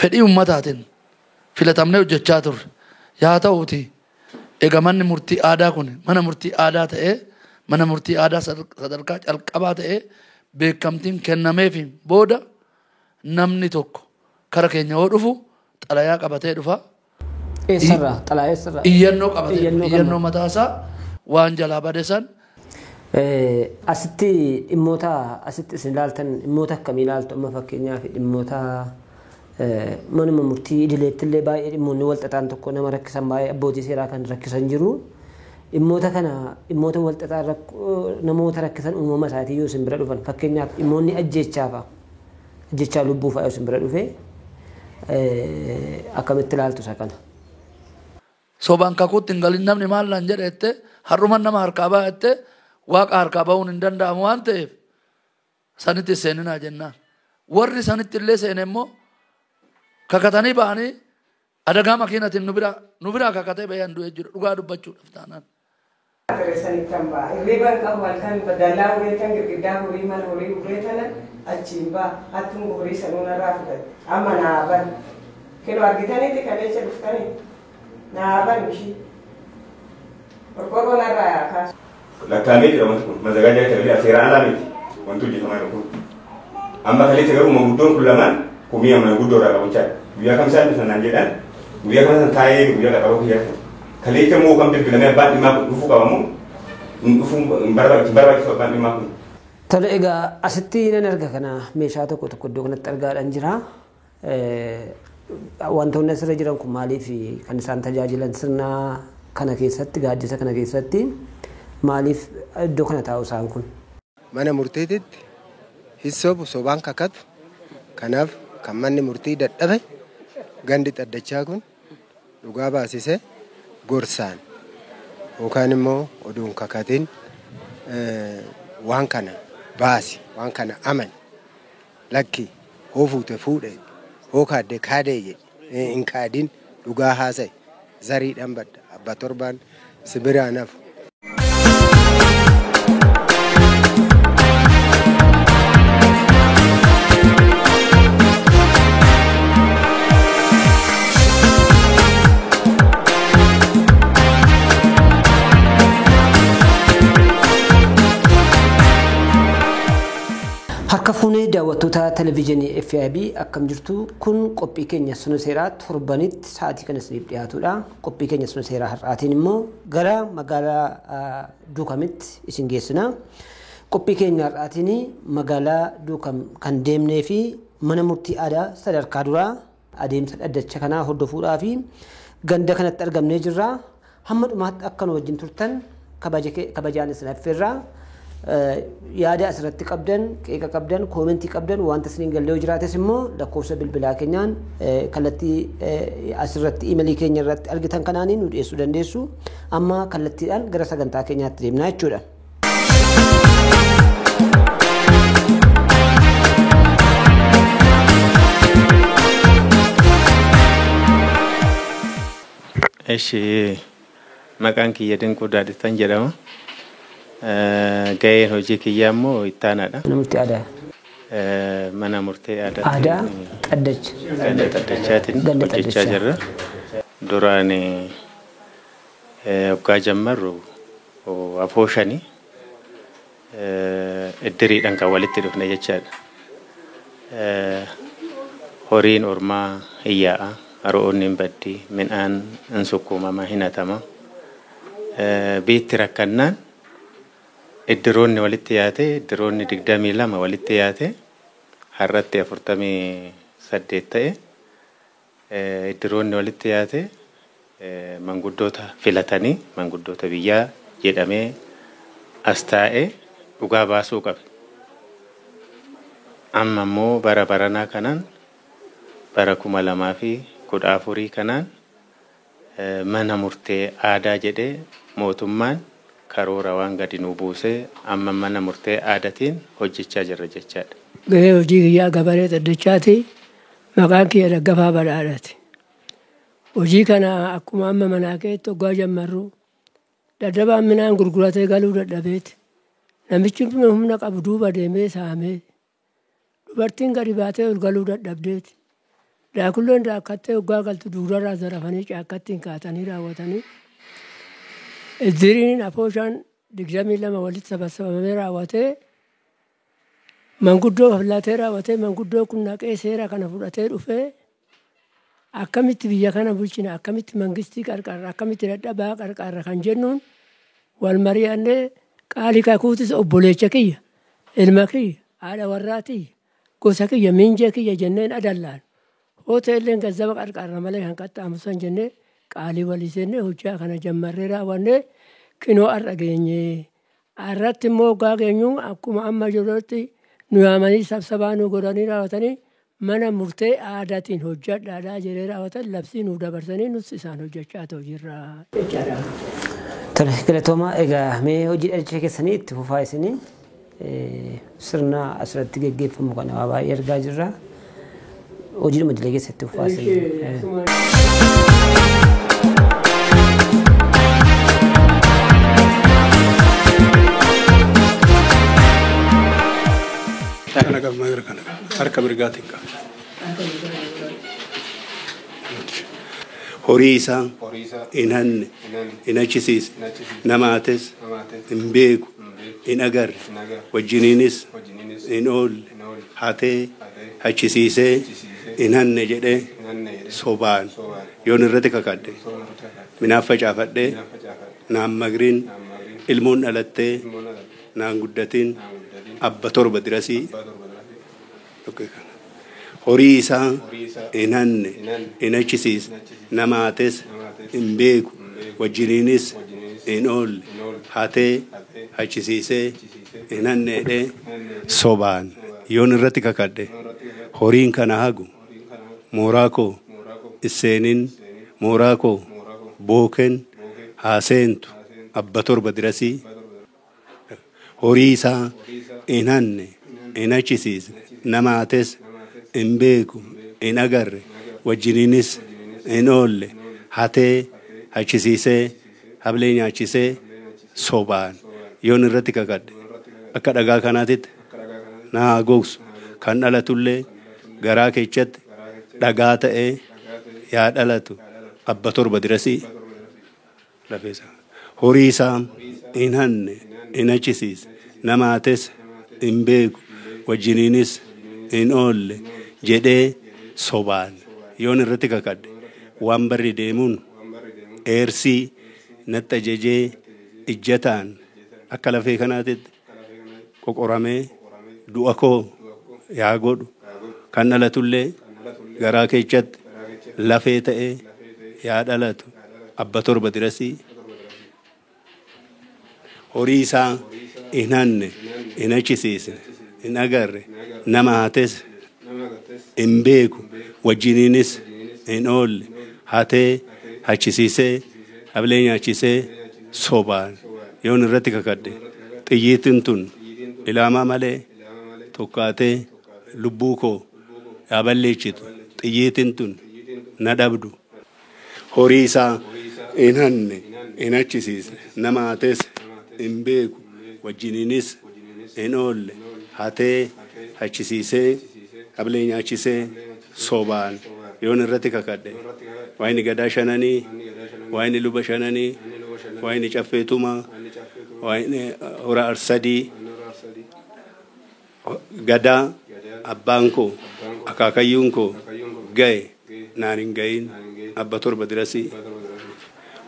fedhii ummataatiin filatamnee hojjechaa turre. Yaa ta'uuti egaa manni murtii aadaa kun mana murtii aadaa ta'ee mana murtii aadaa sadarkaa calqabaa ta'ee beekamtiin kennameefi booda namni tokko kara keenya yoo dhufu xalayaa qabatee dhufa. Eessarraa xalayaa eessarraa? Iyyannoo qabatee iyyannoo mataasaa waan jalaa badesan. Asitti dhimmoota asitti isin ilaaltan dhimmoota akkamii ilaaltu amma fakkeenyaaf dhimmoota manuma murtii idileettillee baay'ee dhimmoonni walxaxaan tokko nama rakkisan baay'ee abbootii seeraa kan rakkisan jiru. Dhimmoota kana dhimmoota walxaxaa namoota rakkisan uumama isaatii yoo isin bira dhufan fakkeenyaaf dhimmoonni ajjechaa lubbuu fa'aa yoo isin bira dhufe akkamitti ilaaltu isa kana? Sobaan kakuutti hin galin namni maal naan jedhette har'uman nama harkaa baa'ette waaqa harkaa ba'uun hin danda'amu waan ta'eef sanitti seeninaa jennaan. Warri sanitti illee seene immoo kakatanii ba'anii adagaa makiinatiin nu biraa kakatee bayan du'e jiru dhugaa dubbachuudhaaf taanaan. Sanitan ba'a. Hirriban qabu halkan badallaa ureetan girgiddaa horii mana horii ureetana achiin ba'a. Hattuun horii sanuuna irraa fudhate. Amma naaban. Kilo argitaniiti kaleessa dhuftanii. Naaban ishii. Qorqorroon irraa yaa kaasu. Lakkaa'amee jira wanti kun mazagaajaa ta'ee seeraan alaa miti wanti hojjetamaa jiru kun. Amma kaleessa garuu guddoon kun lamaan kumii amma guddoo irraa qabachaa guyyaa kam isaan dhufan jedhan guyyaa kam isaan taa'ee guyyaa qaqqabuu guyyaa kan kaleessa immoo kan bilbilamee abbaan dhimmaa kun dhufuu qabamu dhufuu hin barbaachisu abbaan dhimmaa kun. Tole egaa asitti nan arga kana meeshaa tokko iddoo kanatti argaadhaan jira. Wantoonni asirra jiran kun maaliif kan isaan tajaajilan sirna kana keessatti gaaddisa kana keessatti maaliif iddoo kana taa'u isaan kun? Mana murtiititti hisobu sobaan kakatu kanaaf kan manni murtii dadhabe gandi xaddachaa kun dhugaa baasise gorsaan yookaan immoo oduun kakatiin waan kana baasi waan kana amani lakki hoo fuute fuudhe hoo kaadde kaadee jedhe hin kaadin dhugaa haasa'e zariidhaan badda abba torbaan sibiraan hafu. Harka fuunee daawwattoota televezyiinii FIB akkam jirtu kun qophii keenya sunu seeraa torbanitti sa'aatii kana isiniif dhiyaatudha. Qophii keenya sunu seeraa har'aatiin immoo gara magaalaa Duukamitti isin geessina. Qophii keenya har'aatiin magaalaa Duukam kan deemnee fi mana murtii aadaa sadarkaa duraa adeemsa dhaddacha kanaa hordofuudhaa fi ganda kanatti argamnee jirra. Hamma dhumaatti akka nu wajjin turtan kabajaan isin affeerraa. Yaada asirratti qabdan, qeeqa qabdan, koomentii qabdan wanta isiniin galle yoo jiraates immoo lakkoofsa bilbilaa keenyaan kallattii asirratti iimeelii keenya irratti argitan kanaaniin nu dhiyeessuu dandeessu. Amma kallattiidhaan gara sagantaa keenyaatti deemnaa jechuudha. Eshi maqaan kiyya Dinquu Daadhitaan jedhama. Gaheen hojii kiyyaa immoo ittaanaadha. Mana murtii aadaa. Mana murtii aadaa. Aadaa xaddacha. Ganda xaddachaatiin hojjechaa jirra. Duraan waggaa jammarru afooshanii iddiriidhaan kan walitti dhufne jechaadha. Horiin ormaa hin yaa'a, harooonni hin baddi, midhaan hin sukkuumama, hin hatama. Biitti rakkannaan iddiroonni walitti yaate iddiroonni 22 walitti yaate harratti 48 ta'e iddiroonni walitti yaate manguddoota filatanii manguddoota biyyaa jedhamee as taa'ee dhugaa baasuu qabe. Amma immoo bara baranaa kanaan bara 2014 kanaan mana murtee aadaa jedhee mootummaan karoora waan gadi nu buusee amma mana murtee aadaatiin hojjechaa jirra jechaadha. Gahee hojii kiyyaa gabaree xaddachaati maqaan kiyya Daggafaa Badhaadhaati. Hojii kana akkuma amma manaa keessatti waggaa jammarru dadhabaan midhaan gurguratee galuu dadhabeeti. Namichi humna qabu duuba deemee saamee dubartiin gadi baatee ol galuu dadhabdeeti. Daakulloon daakkattee waggaa galtu duurarraa zarafanii caakkattiin kaatanii raawwatanii. Iddiriin afooshaan 22 walitti sabasabamee raawwatee manguddoo filatee raawwatee manguddoo kun naqee seera kana fudhatee dhufee akkamitti biyya kana bulchina akkamitti mangistii qarqarra akkamitti dadhabaa qarqarra kan jennuun wal mari'annee qaalii kakuutis obboleecha kiyya ilma kiyya haadha warraatii gosa kiyya minjee kiyya jenneen adallaan hoteelleen gazzaba qarqarra malee kan qaxxaamusan jennee qaalii walii seennee hojjaa kana jammarree raawwannee kinoo har'a geenye har'atti immoo waggaa geenyuun akkuma amma jirutti nu yaamanii sabsabaa nu godhanii raawwatanii mana murtee aadaatiin hojjedhaadhaa jedhee raawwatan labsii nu dabarsanii nus isaan hojjechaa ta'u jirra jechaadha. Tole galatoomaa egaa mee hojii dhalcha keessanii itti fufaa isinii sirna asirratti geggeeffamu kana waa baay'ee argaa jirra. Hojiidhuma idilee keessatti fufaa isinii. Kana gammaira kana harka mirgaatiin qaba. Horii isaa hin hanne hin achisiise namaates hin beeku hin agarre wajjiniinis hin oolle hatee achisiisee hin hanne jedhee sobaan yoon irratti kakadhe minaaf facaafadhee naan magriin ilmoon dhalattee naan guddatiin abba torba dirasii horii isaa hin hanne hin achisiise namaates hin beeku wajjiniinis hin oolle hatee achisiisee hin hanne jedhee sobaan yoon irratti kakadhe horiin kana hagu mooraa koo isseenin mooraa koo booken haaseentu abba torba dirasii horii isaa hin hanne hin achisiise namaates hin beeku hin agarre wajjiniinis hin oolle hatee achisiisee hablee nyaachisee sobaan yoon irratti kakadhe akka dhagaa kanaatitti na haa gogsu kan dhalatullee garaa keessatti dhagaa ta'ee yaa dhalatu abba torba dirasii lafeessa horii isaa hin hanne hin achisiise namaates hin beeku wajjiniinis hin oolle jedhee sobaan yoon irratti kakadhe waan barri deemuun eersii natti ajajee ijjataan akka lafee kanaatitti qoqoramee du'a koo yaa godhu kan dhalatullee garaa keessatti lafee ta'ee yaa dhalatu abba torba dirasii horii isaa hin hanne hin achisiise hin agarre nama hates hin beeku wajjiniinis hin oolle hatee achisiisee hablee nyaachisee sobaan yoon irratti kakadhe xiyyiitiin tun ilaamaa malee tokkaatee lubbuu koo yaa balleessitu xiyyiitiin tun na dhabdu horii isaa hin hanne hin achisiise nama hates hin beeku wajjiniinis hin oolle hatee achisiisee hablee nyaachisee sobaan yoon irratti kakadhe waayini gadaa shananii waayini luba shananii waayini caffeetumaa waayini hora arsadii gadaa abbaan koo akaakayyuun koo ga'e naan hin ga'iin abba torba dirasii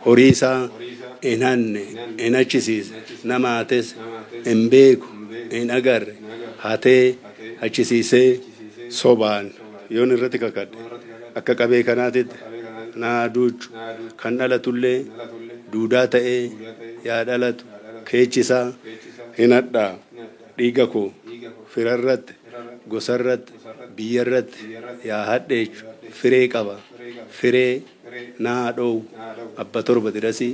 horii isaa hin hanne hin achisiise nama hates hin beeku hin agarre hatee achisiisee sobaan yoon irratti kakadhe akka qabee kanaatitti naa duuchu kan dhalatullee duudaa ta'ee yaa dhalatu keechisaa hin hadhaa dhiiga koo firarratti gosarratti biyyarratti yaa hadheechu firee qaba firee naa dhowu abba torba dirasii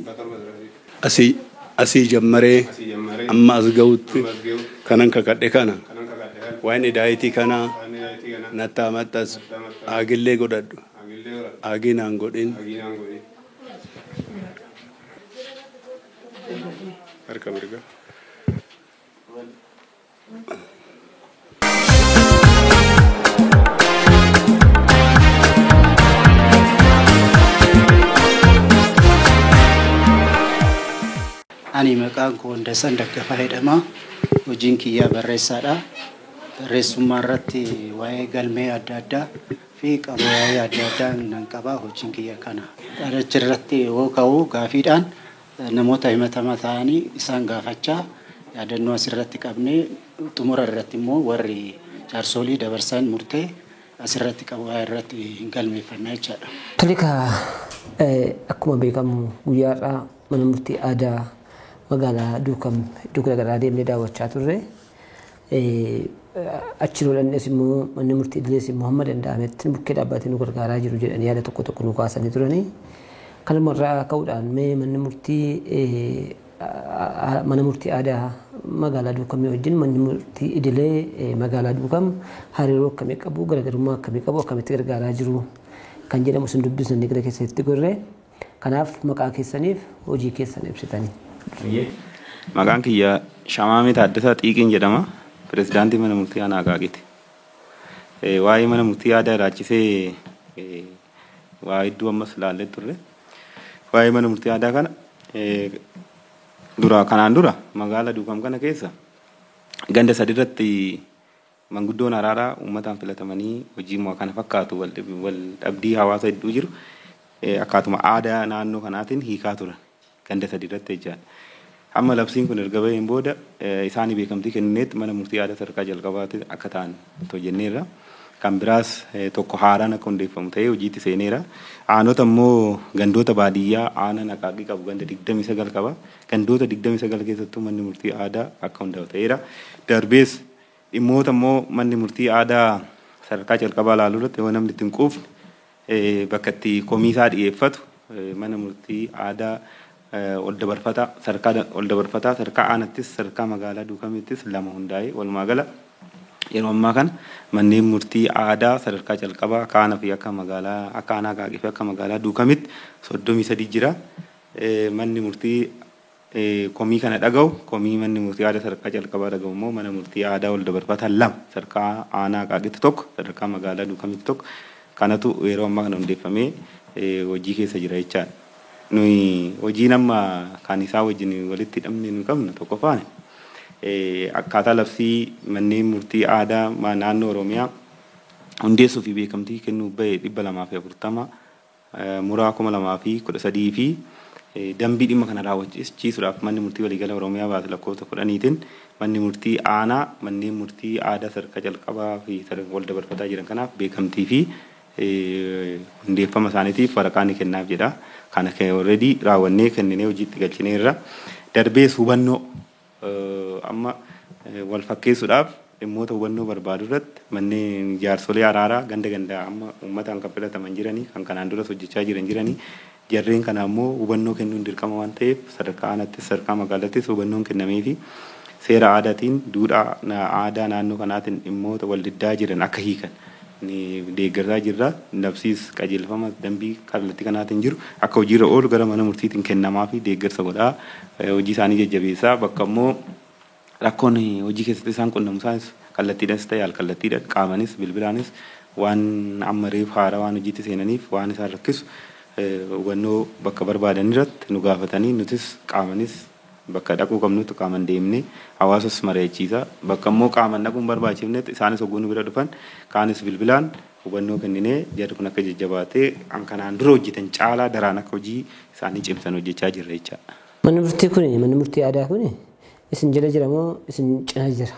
asii jammaree amma as ga'utti kanan kakadhe kana waan idaayitii kanaa nattaa maxxas aagillee godhadhu aaginaan godhin harka mirga maqaan koo Hundeessan Daggafaa jedhama. Hojiin kiyyaa barreessaadha. Barreessummaa irratti waa'ee galmee adda addaa fi qabooyyaa adda addaa nan qaba. Hojiin kiyya kana. Dhaadhacha irratti yoo ka'u gaafiidhaan namoota himatamaa ta'anii isaan gaafachaa yaadannoo asirratti qabnee xumura irratti immoo warri jaarsolii dabarsan murtee asirratti qabooyyaa irratti galmeeffannaa jechaadha. Tolika akkuma beekamu guyyaadhaa mana murtii aadaa magaalaa Duukam iddoo garaagaraa deemnee daawwachaa turre. Achiin olannes immoo manni murtii idilees immoo hamma danda'ametti bukkee dhaabbatee nu gargaaraa jiru jedhanii yaada tokko tokko nu kaasanii turanii. Kanumarraa ka'uudhaan mee manni murtii aadaa magaalaa Duukamii wajjin manni murtii idilee magaalaa Duukam hariiroo akkamii qabu garaagarummaa akkamii qabu akkamitti gargaaraa jiru kan jedhamu sun dubbisnee gara keessatti gorree. Kanaaf maqaa keessaniif hojii keessan ibsitanii. Maqaan kiyya Shamaamee Taaddasaa Xiiqiin jedhama. Pirezidaantii mana murtii aanaa Akaaqiti. Waa'ee mana murtii aadaa ilaachisee waa hedduu ammas ilaallee turre. Waa'ee mana murtii aadaa kana kanaan dura magaalaa Duukam kana keessa ganda sadi irratti manguddoon araaraa uummataan filatamanii hojii kana fakkaatu wal dhabdii hawaasa hedduu jiru. Akkaatuma aadaa naannoo kanaatiin hiikaa turan ganda sadi irratti jechaadha. Amma labsiin kun erga baheen booda isaanii beekamtii kennineetti mana murtii aadaa sadarkaa jalqabaatti akka ta'an hojjenneerra. Kan biraas tokko haaraan akka hundeeffamu ta'ee hojiitti seeneera. Aanota immoo gandoota baadiyyaa aanaan Akaaqii qabu ganda 29 qaba. Gandoota 29 keessattuu manni murtii aadaa akka hundaa'u ta'eera. Darbees dhimmoota immoo manni murtii aadaa sadarkaa jalqabaa ilaaluu irratti yoo namni ittiin quufne bakka itti komiisaa dhiyeeffatu mana murtii aadaa ol dabarfataa sadarkaa aanattis sadarkaa magaalaa Duukamittis lama hundaa'ee walumaa gala yeroo ammaa kana manneen murtii aadaa sadarkaa jalqabaa kaanaa fi akka aanaa Akaaqii fi akka magaalaa Duukamitti 33 jira. Manni murtii komii kana dhaga'u komii manni murtii aadaa sadarkaa jalqabaa dhaga'u immoo mana murtii aadaa ol dabarfataa lama sadarkaa aanaa Akaaqitti tokko sadarkaa magaalaa Duukamitti tokko. Kanatu yeroo ammaa kana hundeeffamee hojii keessa jira jechaadha. Nuyi hojiin amma kan isaa wajjin walitti hidhamne nu qabnu tokkoffaan akkaataa labsii manneen murtii aadaa naannoo Oromiyaa hundeessuu fi beekamtii kennuuf bahe 240 muraa 2013 fi dambii dhimma kana raawwachiisuudhaaf manni murtii waliigala Oromiyaa baase lakkoofsa 10tiin manni murtii aanaa manneen murtii aadaa sadarkaa jalqabaa fi wal dabarfataa jiran kanaaf beekamtii fi hundeeffama isaaniitiif waraqaa ni kennaaf jedha. Kana already raawwannee kenninee hojiitti galchineerra. Darbees hubannoo amma wal fakkeessuudhaaf dhimmoota hubannoo barbaadu irratti manneen jaarsolee araaraa ganda amma uummataan kan filataman jiranii kan kanaan duras hojjechaa jiranii jarreen kana immoo hubannoo kennuun dirqama waan ta'eef sadarkaa aanaattis sadarkaa magaalattis hubannoon kennamee fi seera aadaatiin duudhaa aadaa naannoo kanaatiin dhimmoota wal diddaa jiran akka hiikan ni deeggarsaa jirra. Labsiis qajeelfama dambii kallattii kanaatiin jiru akka hojiirra oolu gara mana murtiitiin kennamaa fi deeggarsa godhaa hojii isaanii jajjabeessaa bakka immoo rakkoon hojii keessatti isaan qunnamu isaanis kallattiidhaanis ta'e al-kallattiidhaan qaamanis bilbilaanis waan amma reef haaraa waan hojiitti seenaniif waan isaan rakkisu hubannoo bakka barbaadan irratti nu gaafatanii nutis qaamanis bakka dhaquu qabnutti qaaman deemnee hawaasas mari'achiisa bakka immoo qaaman dhaquun barbaachifnetti isaanis hogguu nu bira dhufan kaanis bilbilaan hubannoo kenninee jarri kun akka jajjabaatee kanaan dura hojjetan caalaa daraan akka hojii isaanii cimsan hojjechaa jirra jechaadha. Manni murtii kun manni murtii aadaa kun isin jala jira moo isin cina jira?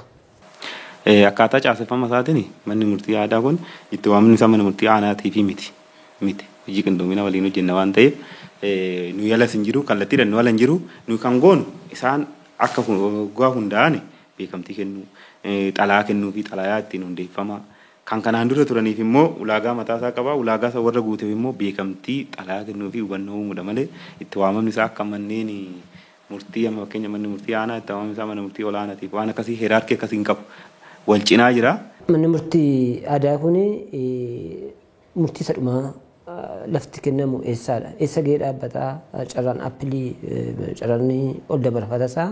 Akkaataa caaseffama isaatiin manni murtii aadaa kun itti waamni isaa mana murtii aanaatii fi miti hojii qindoomina waliin hojjenna waan ta'eef nu yala sin jiru kallattiidhaan nu wala hin jiru nu kan goonu isaan akka waggaa hundaa'an beekamtii kennuu xalaa kennuu fi xalayaa ittiin hundeeffama kan kanaan dura turaniif immoo ulaagaa mataa isaa qaba ulaagaa isaa warra guuteef immoo beekamtii xalayaa kennuu fi hubannoo uumuudha malee itti waamamni isaa akka manneen murtii amma fakkeenya manni murtii aanaa itti waamamni isaa mana murtii olaanaatiif waan akkasii hierarkii akkasii hin qabu wal cinaa jira. Manni murtii aadaa kun murtii sadhumaa lafti kennamu eessaadha? Eessa gahee dhaabbataa carraan appilii carraan ol dabarfatasaa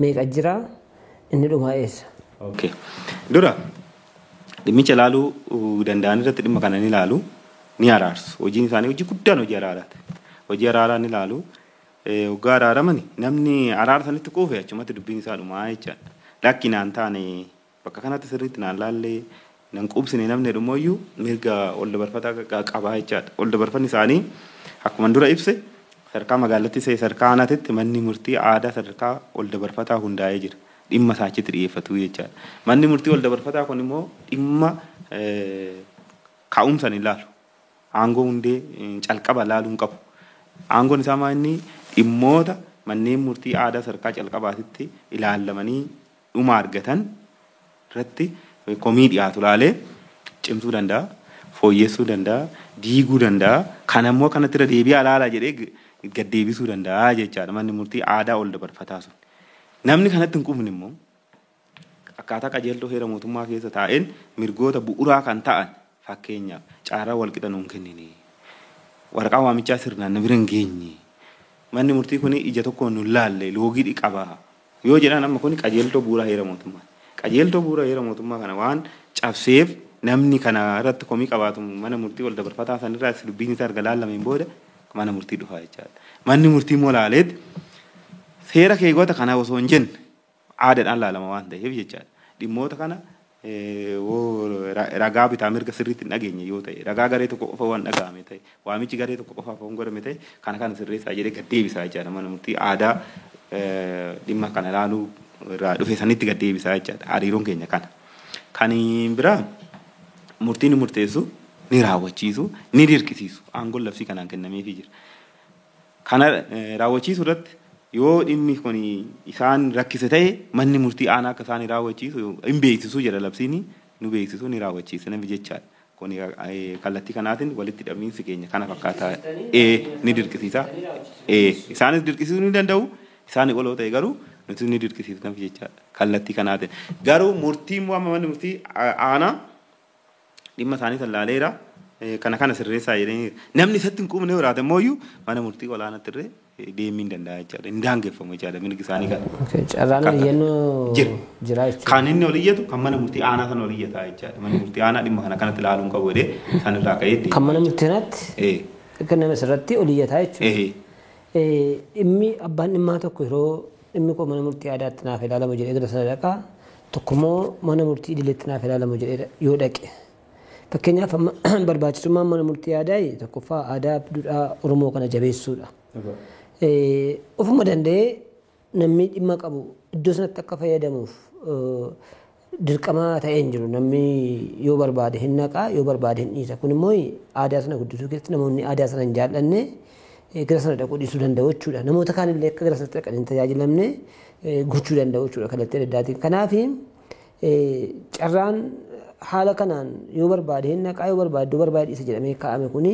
meeqa jira inni dhumaa eessa? Okay. Dura dhimmicha ilaaluu danda'an irratti dhimma kana ni ilaalu ni araarsu. Hojiin isaanii hojii guddaan hojii araaraati. Hojii araaraa ni ilaalu waggaa araaramani namni araara sanitti quufe achumatti dubbiin isaa dhumaa jechaadha. Lakki naan taane bakka kanatti sirriitti naan laallee nan qubsine namni dhumooyyuu mirga ol dabarfataa qabaa jechaadha. Ol dabarfanni isaanii akkuma dura ibse sadarkaa magaalatti sadarkaa aanaatitti manni murtii aadaa sadarkaa ol dabarfataa hundaa'ee jira. Dhimma isaa achitti dhiyeeffatu jechaadha. Manni murtii ol dabarfataa kun immoo dhimma ka'umsan ilaalu. Aangoo hundee calqaba laaluun qabu. Aangoon isaa maanni dhimmoota manneen murtii aadaa sadarkaa calqabaatitti ilaalamanii dhuma argatan irratti komii dhiyaatu laalee cimsuu danda'a, fooyyessuu danda'a, diiguu danda'a. Kan ammoo kanatti irra deebi'aa ilaalaa jedhee gaddeebisuu danda'a jechaadha manni murtii aadaa ol dabarfataa sun. Namni kanatti hin qubne immoo akkaataa qajeeltoo heera mootummaa keessa taa'een mirgoota bu'uuraa kan ta'an fakkeenyaaf carraa walqixa nuun kennine waraqaa waamichaa sirnaan bira hin geenye manni murtii kun ija tokkoon nu laalle loogii qaba yoo jedhan amma kun qajeeltoo bu'uuraa heera mootummaa. Qajeeltoo bu'uuraa heera mootummaa kana waan cabseef namni kana irratti komii qabaatu mana murtii ol dabarfataa sanirraa dubbiin isaa erga laallameen booda mana murtii dhufaa jechaadha. Manni murtii immoo laaleet seera keegoota kana osoo hin jenne aadaadhaan laalama waan ta'eef jechaadha. Dhimmoota kana ragaa bitaa mirga sirriitti hin dhageenye yoo ta'e ragaa garee tokko qofa waan dhaga'ame ta'e waamichi garee tokko qofaaf waan godhame ta'e kana sirreessaa jedhee gaddeebisaa jechaadha. Mana murtii aadaa dhimma kana laaluu irraa dhufe sanitti gaddeebisaa jechaadha. Hariiroon keenya kana. Kan biraa murtiin murteessu ni raawwachiisu ni dirqisiisu aangoon labsii kanaan kennameefii jira. Kana raawwachiisu irratti yoo dhimmi kun isaan rakkise ta'e manni murtii aanaa akka isaan raawwachiisu hin beeksisu jedha labsiin nu beeksisu ni raawwachiisa namni jechaadha. Kun kallattii kanaatiin walitti hidhamiinsi keenya kana fakkaataa ni dirqisiisa. Isaanis dirqisiisuu ni danda'u isaan oloo ta'e garuu nuti ni dirqisiisu namni jechaadha. Kallattii kanaatiin garuu murtii immoo amma manni murtii aanaa dhimma isaanii tallaaleera kana sirreessaa jedhanii namni isatti hin qubne jiraate immoo mana murtii olaanaatti irree deemuu danda'a jechaadha. Hin daangeffamu jechaadha mirgi isaanii kana. Carraan oliyyannoo jira jechuudha. Kan inni oliyyatu kan mana murtii aanaa sana oliyyataa jechaadha. Mana murtii aanaa dhimma kana kanatti ilaaluun qabu jedhee sanirraa ka'ee deema. Kan mana murtii kanatti kan nama sirratti oliyyataa jechuudha. Dhimmi abbaan dhimmaa tokko yeroo dhimmi koo mana murtii aadaatti naaf ilaalama jedhee gara sana dhaqaa tokkommoo mana murtii idileetti naaf ilaalama jedhee yoo dhaqe. Fakkeenyaaf barbaachisummaan mana murtii aadaa tokkoffaa aadaa duudhaa Oromoo kana jabeessuudha. Ofuma danda'ee namni dhimma qabu iddoo sanatti akka fayyadamuuf dirqama ta'ee hin jiru. Namni yoo barbaade hin naqaa yoo barbaade hin dhiisa. Kun immoo aadaa sana guddisuu keessatti namoonni aadaa sana hin jaallanne gara sana dhaquu dhiisuu danda'u jechuudha. Namoota kaanillee akka gara sanatti dhaqan hin tajaajilamne gochuu danda'u jechuudha kallattii adda addaatiin. Kanaaf carraan haala kanaan yoo barbaade hin naqaa yoo barbaade iddoo barbaade dhiisa jedhamee kaa'ame kuni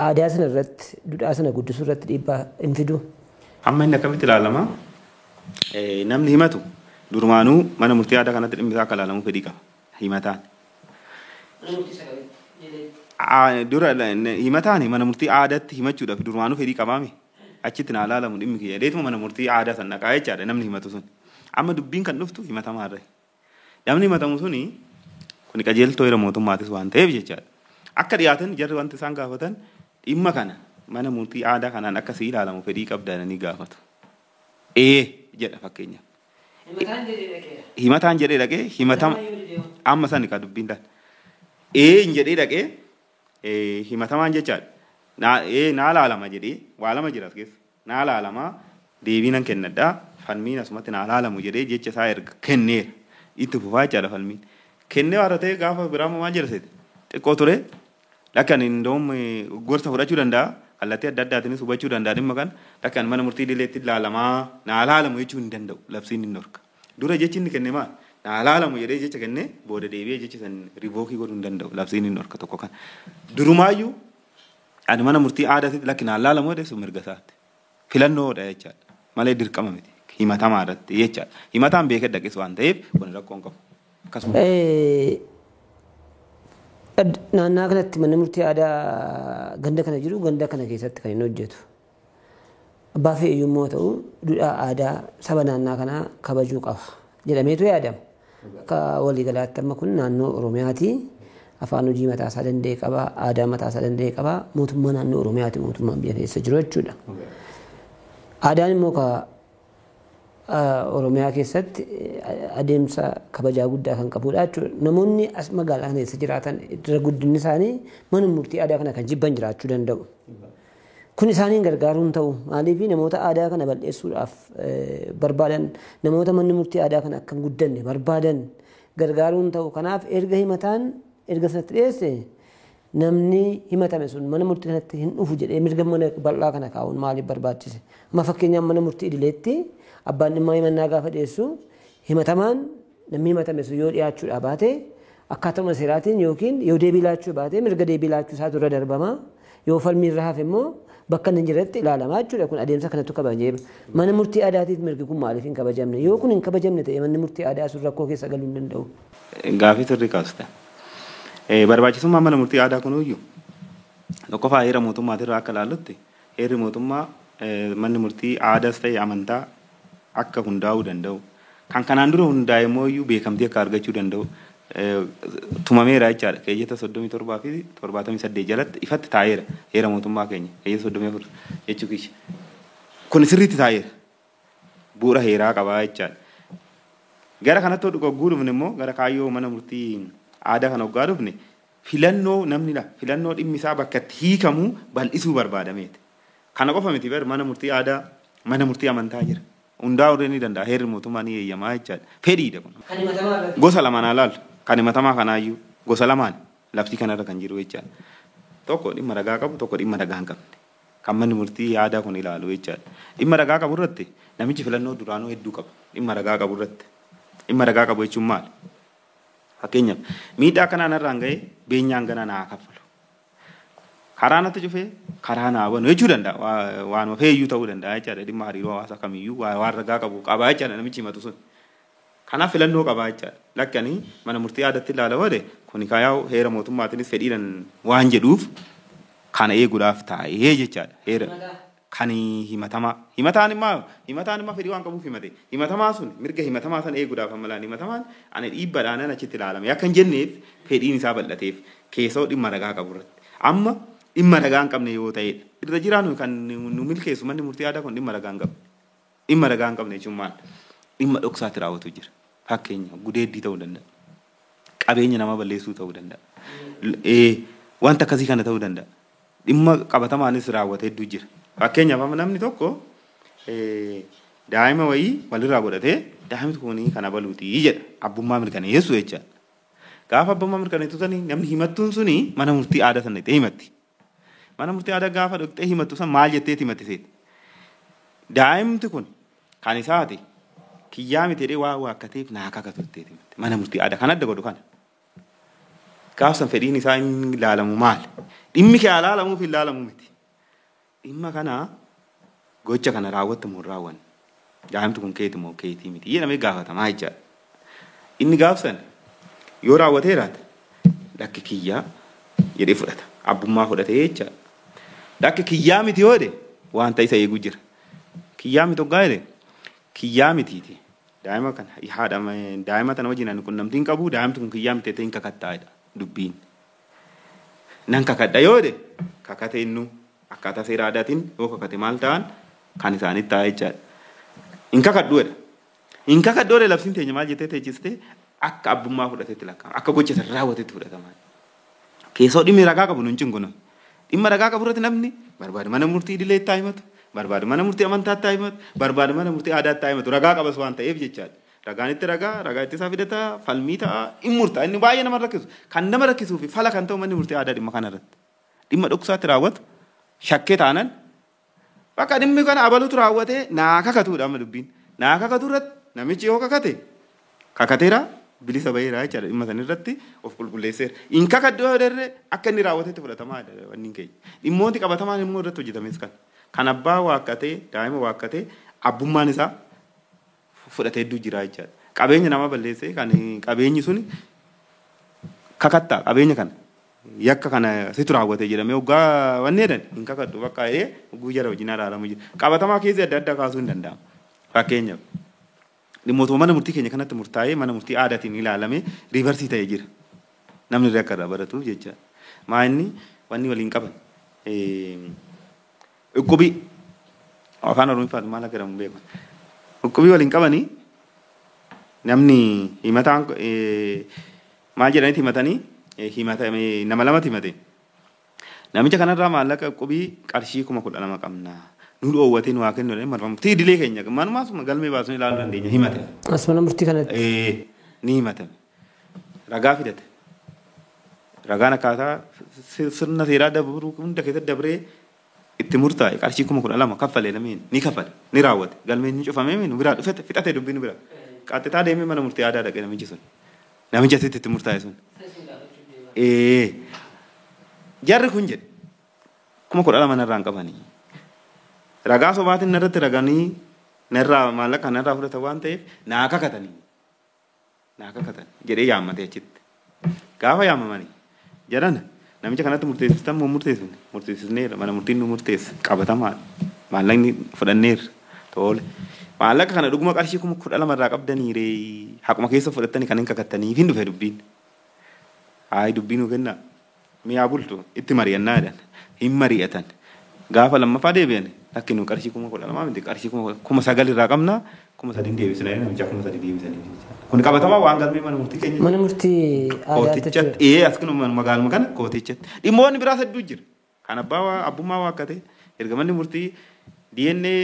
aadaa sana irratti duudhaa sana guddisuu irratti dhiibbaa hin fidu. Amma inni akkamitti ilaalama? Namni himatu durumaanuu mana murtii aadaa kanatti dhimmi isaa akka ilaalamu fedhii qaba. Himataan. Himataan mana murtii aadaatti himachuudhaaf durumaanuu fedhii qabaame achitti naa ilaalamu dhimmi kiyya dheetuma mana murtii aadaa sana naqaa jechaadha namni himatu sun. Amma dubbiin kan dhuftu himatamaarra. Namni himatamu suni kun qajeeltoo heera mootummaatis waan ta'eef jechaadha. Akka dhiyaatan jarri wanti isaan gaafatan dhimma kana mana murtii aadaa kanaan akkasii ilaalamu fedhii qabdaananii gaafatu. Jedha fakkeenyaaf. Himataan jedhee dhaqee himatama amma sani ka dubbiin taate. Hin jedhee dhaqee himatamaan jechaadha. Naa laalama jedhee waa lama jira as keessa. Naa laalamaa deebiinan kennadhaa falmiin asumatti naa laalamu jedhee jecha isaa erga kenneera. Itti fufaa jechaadha falmiin. Kennee waan ta'eef gaafa biraa maal jedhaseeti xiqqoo ture lakkan indoom gorsa fudhachuu danda'a kallattii adda addaatiinis hubachuu danda'a dhimma kan lakkan mana murtii idileetti laalamaa naa laalamu jechuu hin danda'u labsiin hin dhorka dura jechi inni kenne maal naa laalamu jedhee jecha kennee booda deebi'ee jecha san rivookii godhuu hin danda'u labsiin hin dhorka tokko kan durumaayyuu ani mana murtii aadaatitti lakki naa laalamu jedhee sun mirga isaatti filannoodha jechaadha malee dirqama miti himatamaa irratti jechaadha himataan beekee dhaqes waan ta'eef kun rakkoon qabu. Naannaa kanatti manni murtii aadaa ganda kana jiru ganda kana keessatti kan inni hojjetu. Abbaa fe'iyyummoo ta'u duudhaa aadaa saba naannaa kanaa kabajuu qaba jedhameetu yaadama. Akka waliigalaatti amma kun naannoo Oromiyaati. Afaan hojii mataasaa danda'e qaba, aadaa mataasaa danda'e qaba. Mootummaa naannoo Oromiyaati mootummaan biyya keessa jiru jechuudha. Aadaan immoo ka Oromiyaa keessatti adeemsa kabajaa guddaa kan qabudha jechuudha. Namoonni as magaalaa kana keessa jiraatan irra guddinni isaanii mana murtii aadaa kana kan jibban jiraachuu danda'u. Kun isaaniin gargaaruun ta'u maaliif namoota aadaa kana balleessuudhaaf barbaadan namoota manni murtii aadaa kana akka hin guddanne barbaadan gargaaruun ta'u. Kanaaf erga himataan erga sanatti dhiyeesse namni himatame sun mana murtii kanatti hin dhufu jedhee mirga mana bal'aa kana kaa'uun maaliif barbaachise? Amma fakkeenyaaf mana murtii idileetti abbaan dhimmaa himannaa gaafa dhiyeessu himatamaan namni himatame sun yoo dhiyaachuudha baate akkaatuma seeraatiin yookiin yoo deebii laachuu baate mirga deebii laachuu isaa dura darbama yoo falmii irra hafe immoo bakka inni jiretti ilaalamaa jechuudha. Kun adeemsa kanatu kabajee mana murtii aadaatiif mirgi kun maaliif hin kabajamne? Yoo kun hin kabajamne ta'e manni murtii aadaa sun rakkoo keessa galuu hin danda'u. Gaafii sirrii kaasta. Barbaachisummaan mana murtii aadaa kunuyyuu tokkoffaa heera mootummaatirraa akka ilaallutti heerri mootummaa manni murtii aadaas ta'e amantaa akka hundaa'uu danda'u. Kan kanaan dura hundaa'e immoo beekamtii akka argachuu danda'u tumameera jechaadha. Keeyyata 37 fi 78 jalatti ifatti taa'eera heera mootummaa keenya keeyyata 34 jechuu kishi. Kun sirriitti taa'eera. Bu'uura heeraa qabaa jechaadha. Gara kanatti dhugogguu dhufne immoo gara kaayyoo mana murtii aadaa kana hoggaa dhufne filannoo namnidha. Filannoo dhimmi isaa bakka itti hiikamu bal'isuu barbaadameeti. Kana qofa miti bar mana murtii aadaa mana murtii amantaa jira. Hundaa'uu ni danda'a heerri mootummaa ni eeyyamaa jechaadha. Fedhiidha kun. Gosa lamaan alaalu. Kan himatamaa kanaayyuu gosa lamaan labsii kanarra kan jiru jechaadha. Tokko dhimma ragaa qabu tokko dhimma ragaa hin qabne. Kan manni murtii aadaa kun ilaalu jechaadha. Dhimma ragaa qabu irratti namichi filannoo duraanuu hedduu qaba. Dhimma ragaa qabu irratti. Dhimma ragaa qabu jechuun maali? Fakkeenyaaf miidhaa kanaan irraan ga'ee beenyaan gana naa kaffalu. Karaa natti cufee karaa naa banu jechuu danda'a. Waanuma feeyyuu ta'uu danda'a jechaadha. Dhimma hariiroo hawaasaa kamiyyuu waan ragaa qabu qabaa jechaadha namichi himatu sun. Kanaaf filannoo qabaa jechaadha. Lakkanii mana murtii aadaatti ilaala wade kuni kaayaa heera mootummaatiinis fedhiidhaan waan jedhuuf kana eeguudhaaf taa'ee jechaadha. Heera kan himataan immoo fedhii waan qabuuf himate. Himatamaa sun mirga himatamaa san eeguudhaaf amalaan himatamaan ani dhiibbaadhaan achitti ilaalame. Akka hin jenneef fedhiin isaa bal'ateef keessoo dhimma ragaa qabu irratti. Amma dhimma ragaa hin qabne yoo ta'edha. Irra jiraannu kan nu milkeessu manni murtii aadaa kun dhimma ragaa hin qabne. Dhimma ragaa hin qabne jechuun maal? Dhimma dhoksaatti raawwatu jira. Fakkeenya gudeeddii ta'uu danda'a. Qabeenya nama balleessuu ta'uu danda'a. Wanta akkasii kana ta'uu danda'a. Dhimma qabatamaanis raawwatee hedduu jira. Fakkeenyaaf namni tokko daa'ima wayii walirraa godhatee daa'imni kun kana baluutii jedha. Abbummaa mirkaneessu jecha. Gaafa abbummaa mirkaneessu sanii namni himattuun suni mana murtii aadaa sana ta'e himatti. Mana murtii aadaa gaafa dhaqxee himattu san maal jettee himatti seeti? Daa'imti kun kan isaati kiyyaa miti jedhee waa waakkateef naa kakatuttee himatti. Mana murtii aadaa kan adda godhu kana. Gaafa san fedhiin isaa inni ilaalamu maali? Dhimmi kee ilaalamuuf hin ilaalamu miti. Dhimma kana gocha kana raawwatte moo raawwanne? Daa'imti kun keeti moo keetii miti? Jedhamee gaafatamaa jechaadha. Inni gaafsan yoo raawwateeraate lakki kiyyaa jedhee fudhata. Abbummaa fudhatee jechaadha. Lakki kiyyaa miti yoo ta'e wanta isa eegu jira. Kiyyaa miti hoggaa jedhe kiyyaa mitiiti. Daa'ima kana daa'ima tana wajjin ani qunnamtiin qabu daa'imti kun kiyyaa miti ta'in kakattaa'edha dubbiin. Nan kakadha yoo ta'e kakate innu akkaataa seera aadaatiin yoo kakate maal ta'an kan isaanitti ta'a jechaadha. Hin kakadhuudha. Hin kakadhuudha labsiin teenya maal jettee teechiste akka abbummaa fudhateetti lakkaa'ama. Akka gocha sana raawwateetti fudhatama. Keessoo dhimmi ragaa qabu nuun cingunu. Dhimma ragaa qabu irratti namni barbaade mana murtii idilee itti himatu, barbaade mana murtii amantaa itti himatu, barbaade mana murtii aadaa itti himatu ragaa qabas waan ta'eef jechaadha. Ragaan itti ragaa itti isaa fidata, falmii ta'a, hin murtaa. Inni baay'ee nama rakkisu. Kan nama rakkisuu fi fala kan ta'u manni murtii aadaa dhimma kanarratti. Dhimma dhoksaatti raawwatu shakkee taanan bakka dhimmi kana abalutu raawwatee naa kakatuudha amma dubbiin. Naa kakatu irratti namichi yoo kakateera bilisa baheera jechaadha dhimma san irratti of qulqulleesseera. Hin kakaddu yoo darre akka inni raawwatetti fudhatamaa wanni keenya. Dhimmooti qabatamaan immoo irratti hojjetames kan abbaa waakkatee daa'ima waakkatee abbummaan isaa fudhatee hedduu jira jechaadha. Qabeenya nama balleessee kan qabeenyi suni kakattaa qabeenya kana yakka kana situ raawwatee jedhamee hoggaa wanni jedhan hin kakaddu bakka jedhee hogguu jara wajjin araaramu jira. Qabatamaa keessi adda addaa kaasuu hin danda'amu. Fakkeenyaaf dhimmoota mana murtii keenya kanatti murtaa'ee mana murtii aadaatiin ilaalamee riivarsii ta'ee jira. Namni irraa akka irraa baratuuf jecha. Maa inni wanni waliin qaban. Dhukkubbii afaan Oromoon maal akka jedhamu beeku. Dhukkubii waliin qabanii namni himataan maal jedhanitti himatanii himatame nama lamatti himate. Namicha kanarraa maallaqa dhukkubii qarshii 12,000 qabna. Nu dhoowwatee nu haa kennu murtii idilee keenya manumaasuma galmee baasnee ilaaluu dandeenya himate. Asuma murtii kanatti. Ni himatame. Ragaa fidate. Ragaan akkaataa sirna seeraa dabruu hunda keessatti dabree itti murtaa'e qarshii 12,000 kaffalee lameen ni kaffale ni raawwate galmeen ni cufamee nu biraa dhufete fixate dubbiin bira qaxxitaa deemee mana murtii aadaa dhaqee namichi sun namicha itti murtaa'e sun jarri kun jedhe 12,000 narraan qabanii ragaa sobaatiin narratti raganii narraa maallaqa narraa fudhata waan ta'eef naa kakatanii jedhee yaammate achitti gaafa yaamamanii jedhan namicha kanatti murteessitan moo murteessisneera mana murtiin nu murteessa qabatamaa maallaqni fudhanneera tole maallaqa kana dhuguma qarshii 12,000 irraa qabdanii ree haquma keessa fudhattanii kan hin kakattanii hin dhufe dubbiin dubbiin nu kenna mi'a bultu itti mari'annaa jedhan hin mari'atan gaafa lammaffaa deebi'an lakki nu qarshii 12,000 miti qarshii 9,000 irraa qabna 3,000 deebisnee namicha 3,000 deebisanii kun qabatamaa waan galmee mana murtii keenya mana murtii aadaatti askinuma magaaluma kana kootichatti dhimmoonni biraa hedduu jira kan abbummaa waa akka ta'e erga manni murtii DNA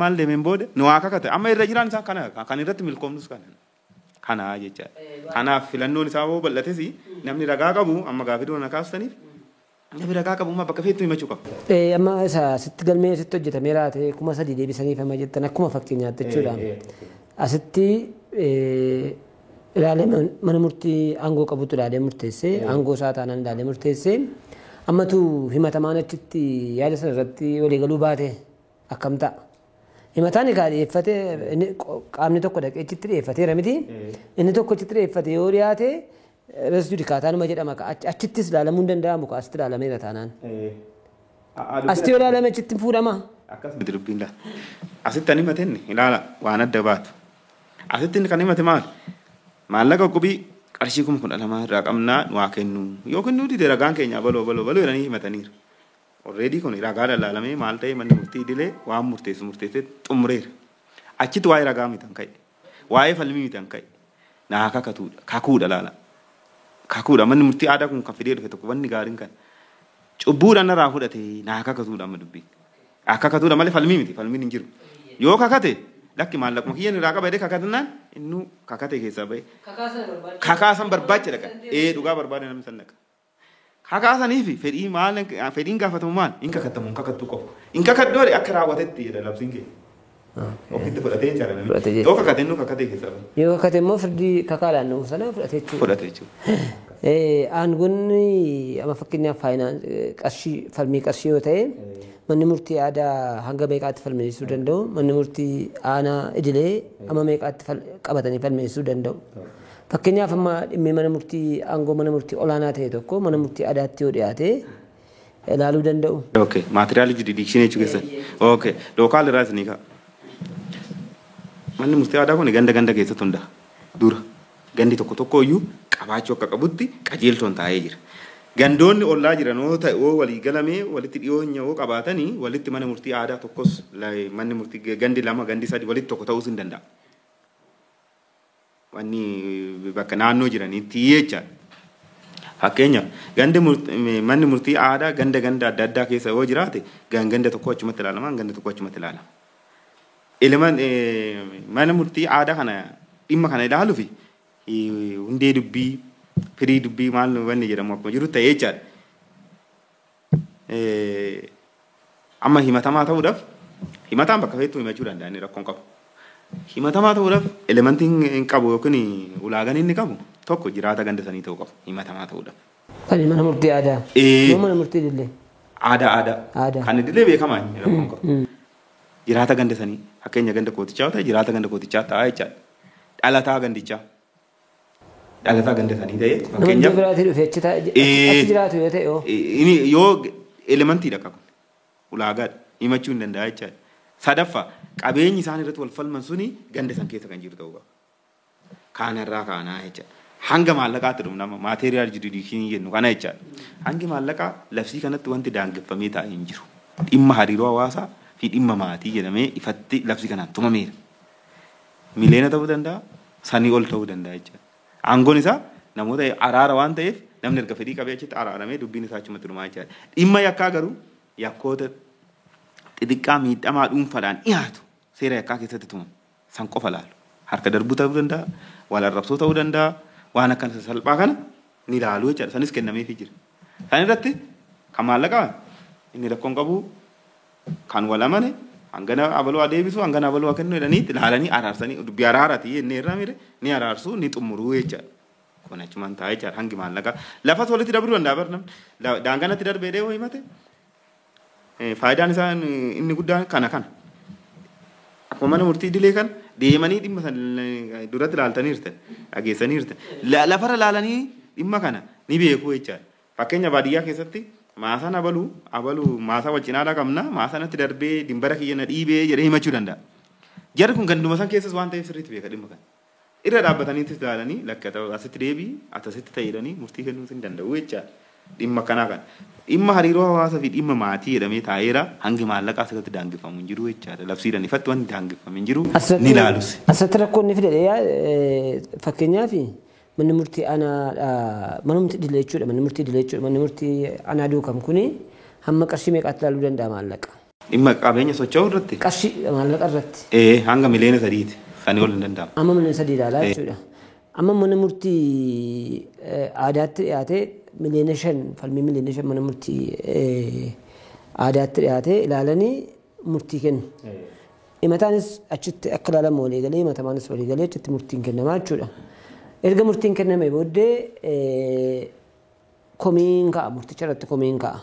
maal deemeen booda nu waa kakate amma irra jiraan isaa kana kan irratti milkoomnus kana jecha kanaaf filannoon isaa hoo bal'ates namni ragaa qabu amma gaafii doona kaastaniif namni ragaa qabu amma bakka feetu himachuu qaba. Amma isa sitti galmee sitti hojjetamee raate 3,000 deebisaniif amma jettan akkuma fakkeenyaatti jechuudha. Asitti ilaalee mana murtii aangoo qabutu ilaalee murteessee aangoo isaa taanaan ilaalee murteessee ammatu himatamaan achitti yaada sana irratti waliigaluu baate akkam ta'a. Himataan egaa dhiyeeffate qaamni tokko dhaqee achitti dhiyeeffateera miti inni tokko achitti dhiyeeffate yoo dhiyaate reessu dikaataa jedhama achittis ilaalamuu hin danda'amu asitti ilaalameera taanaan. Asitti yoo ilaalame achitti fuudhama. Akkas miti dubbiin laata. Asitti ani himateen ilaala waan adda baatu. Asitti kan himate maal? Maallaqa qubii qarshii 12,000 irraa qabnaa waa kennu yookiin nuti ragaan keenya baloo jedhanii himataniiru. Already kun ragaa dalaalamee maal ta'e manni murtii idilee waan murteessee xumureera. Achitti waa'ee ragaa miti kan ka'e. Waa'ee falmii miti kan ka'e. Naa kakuudha laala. Kakuudha manni murtii aadaa kun kan fidee dhufe tokko wanni gaariin kan. Cubbuudhaan narraa fudhate naa kakatuudha amma dubbii. Akka kakatuudha malee falmii miti falmiin hin jiru. Yoo kakate lakki maallaquma kiyyaan irraa qabee kakatannaan innu kakate keessaa bahe. Kakaasan barbaacha dhaqa. Dhugaa barbaade namni san dhaqa. Kakaasaniif fedhiin gaafatamu maal? In kakatamu in kakattuu qofa. In kakaddoore akka raawwatetti jedha labsiin keenya. Ofitti fudhatee jira namni. Yoo kakate innu kakate keessaa bahe. Yoo kakate immoo firdii kakaadhaan nuuf sana fudhatee jechuudha. Fudhatee jechuudha. Aangoonni amma fakkeenyaaf falmii qarshii yoo ta'e manni murtii aadaa hanga meeqaatti falmeessuu danda'u manni murtii aanaa idilee amma meeqaatti qabatanii falmeessuu danda'u. Fakkeenyaaf amma dhimmi mana murtii aangoo mana murtii olaanaa ta'e tokko mana murtii aadaatti yoo dhiyaate ilaaluu danda'u. Okay, material jurisdiction jechuun keessa. Okay, local irraa isinii ka'a. Manni murtii aadaa kun ganda keessatti hundaa dura gandi tokko iyyuu qabaachuu akka qabutti qajeeltoon taa'ee jira. Gandoonni ollaa jiran yoo ta'e walii galamee walitti dhiyoenya yoo qabaatanii walitti mana murtii aadaa tokkos manni murtii gandi 2 gandi 3 walitti tokko ta'uus hin danda'a. Wanni bakka naannoo jiranitti jecha. Fakkeenyaaf manni murtii aadaa ganda adda addaa keessa yoo jiraate ganda tokko achumatti ilaalama ganda tokko achumatti ilaalama. Mana murtii aadaa kana dhimma kana ilaaluufi hundee dubbii firii dubbii maal wanni jedhamu akkuma jiru ta'ee jechaadha. Amma himatamaa ta'uudhaaf himataan bakka feetuu himachuu danda'anii rakkoon qabu. Himatamaa ta'uudhaaf elementiin hin qabu yookiin ulaagaan inni qabu tokko jiraata ganda sanii ta'uu qabu himatamaa ta'uudhaaf. Kan mana murtii aadaa. Mana murtii idilee. Aadaa. Kan idilee beekamaa rakkoon qabu. Jiraata ganda sanii fakkeenya ganda kootichaa ta'e jiraata ganda kootichaa ta'a jechaadha. Dhalataa gandichaa. Dhalataa ganda sanii ta'e fakkeenyaaf. Namni biraatii dhufee achi jiraatu yoo ta'e yoo elementiidha qabu ulaagaadha himachuu hin danda'a jechaadha. Sadaffaa qabeenyi isaan irratti wal falman suni ganda san keessa kan jiru ta'uu qaba. Kaanarraa kaanaa jechaadha. Hanga maallaqaatti dhufu nama maateriyaal jurisdikshinii jennu kana jechaadha. Hangi maallaqaa labsii kanatti wanti daangeffamee taa'ee hin jiru. Dhimma hariiroo hawaasaa fi dhimma maatii jedhamee ifatti labsi kanaan tumameera. Miliyoona ta'uu danda'a, sanii ol ta'uu danda'a jechuudha. Aangoon isaa namoota araara waan ta'eef namni erga fedhii qabee achitti araaramee dubbiin isaa achumatti dhumaa jechuudha. Dhimma yakkaa garuu yakkoota xixiqqaa miidhamaa dhuunfaadhaan dhiyaatu seera yakkaa keessatti tumamu san qofa laalu. Harka darbuu ta'uu danda'a, wal arrabsoo ta'uu danda'a, waan akkana salphaa kana ni laalu jechuudha. Sanis kennameefii jira. San irratti kan maallaqaa inni rakkoon qabu kan wal amane hangana abaluu adeebisu hangana abaluu kennu jedhanii ilaalanii araarsanii dubbii araaraati inni irraa mire ni araarsu ni xumuruu jechuudha. Kun achumaan taa'ee jechuudha hangi maallaqaa lafas walitti dabruu danda'a barnam daanganatti darbee deemu himate faayidaan isaa inni guddaan kana. Akkuma mana murtii idilee kan deemanii dhimma duratti ilaaltaniirtan dhageessaniirtan lafarra ilaalanii dhimma kana ni beeku jechuudha. Fakkeenya baadiyyaa keessatti maasaan abaluu maasaa wal cinaadhaa qabna maasaanatti darbee dimbara kiyya na dhiibee jedhee himachuu danda'a. Jarri kun ganduma san keessas waan ta'eef sirriitti beeka dhimma kana. Irra dhaabbataniitis ilaalanii lakkata asitti deebii asitti ta'edhanii murtii kennuu hin danda'u jechuudha. Dhimma kanaa kan dhimma hariiroo hawaasaa fi dhimma maatii jedhamee taa'eera hangi maallaqaa asirratti daangeffamu hin jiru jechuudha. Labsiidhaan ifatti wanti daangeffamu hin jiru ni ilaalus. Asirratti rakkoonni fidee fakkeenyaaf manni murtii aanaa mana murtii idilee jechuudha. Manni murtii idilee jechuudha. Manni murtii aanaa duukam kuni hamma qarshii meeqaatti ilaaluu danda'a maallaqa? Dhimma qabeenya socho'uu irratti? Qarshii maallaqa irratti. Hanga miliyoona 3ti. Sanii ol hin danda'amu. Amma miliyoona 3 ilaalaa jechuudha. Amma mana murtii aadaatti dhiyaatee miliyoona 5 falmii miliyoona 5 mana murtii aadaatti dhiyaatee ilaalanii murtii kennu. Himataanis achitti akka ilaalamu walii galee himatamaanis walii galee achitti murtiin kennamaa jechuudha. Erga murtiin kenname booddee komiin ka'a murticha irratti komiin ka'a.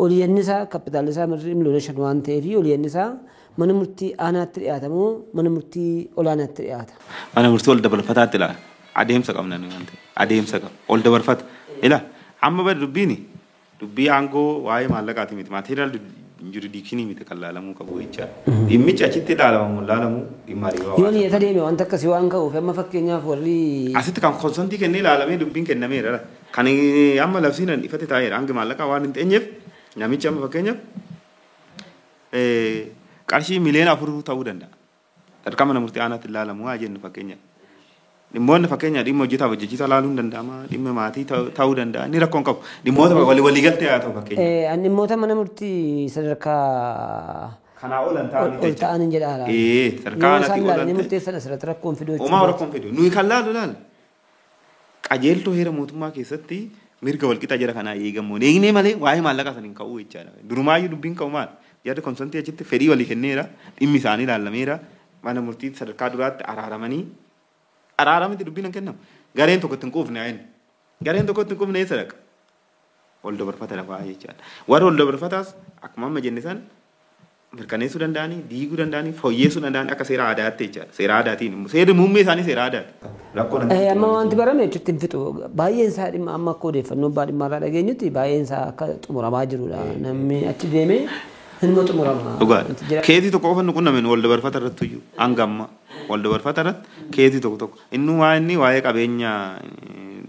Oliyyanni isaa kapitaalli isaa miliyoona 5 waan ta'eef oliyyanni isaa mana murtii aanaatti dhiyaatamu mana murtii olaanaatti dhiyaata. Mana murtii ol dabarfataatti ilaala. Adeemsa qabna nuyi waan ta'eef adeemsa qaba ol dabarfata ila amma bada dubbii aangoo waa'ee maallaqaati miti maatiriyaal juridikshinii miti kan laalamuu qabu jecha dhimmichi achitti ilaalamu dhimma hariiroo yoo niyyata deeme wanta akkasii waan ka'uuf amma fakkeenyaaf warri asitti kan konsantii kennee ilaalamee dubbiin kennameera kan amma labsiin ifate taa'eera hangi maallaqaa waan hin teenyeef namichi amma fakkeenyaaf qarshii miliyoona 4 ta'uu danda'a. Dargama mana murtii aanaatti ilaalamu haa jennu fakkeenyaaf. Dhimmoonni fakkeenya dhimma hojjetaa hojjechiisaa ilaaluun danda'ama dhimma maatii ta'uu danda'a ni rakkoon qabu dhimmoota waliigaltee haa ta'u fakkeenya. Dhimmoota mana murtii sadarkaa kanaa oolan ta'anii jedhaa. Sadarkaa alatti oolan. Ni murteessan asirratti rakkoon fiduu jechuudha. Uumaa rakkoon fiduu nuyi kan laala. Qajeeltoo heera mootummaa keessatti mirga walqixa jira kanaa eegamu. Eegnee malee waa'ee maallaqaa saniin ka'uu jechaadha. Durumaayyuu dubbiin ka'u maal? Yaada konsantii achitti fedhii walii kenneera dhimmi isaanii ilaalameera mana murtii sadarkaa duraatti araaramatti dubbiin kennamu gareen tokkotti hin quufne ayin gareen tokkotti hin quufne eessa dhaqa ol dabarfata lafaa jechaadha warra ol dabarfataas akkuma amma jenne san mirkaneessuu danda'anii diiguu danda'anii fooyyeessuu danda'anii akka seera aadaatti jechaadha seera aadaatiin seerri muummee isaanii seera aadaati. Amma wanti barame jechuutti hin fixu baay'een isaa dhimma amma akka odeeffannoo abbaa dhimma irraa dhageenyutti baay'een isaa akka xumuramaa jirudha namni achi deemee hin xumurama. Keetii tokko qofa nuqunnameen wal dabarfata irratti iyyuu hanga amma wal dabarfata irratti keetii tokko inni waa'ee qabeenya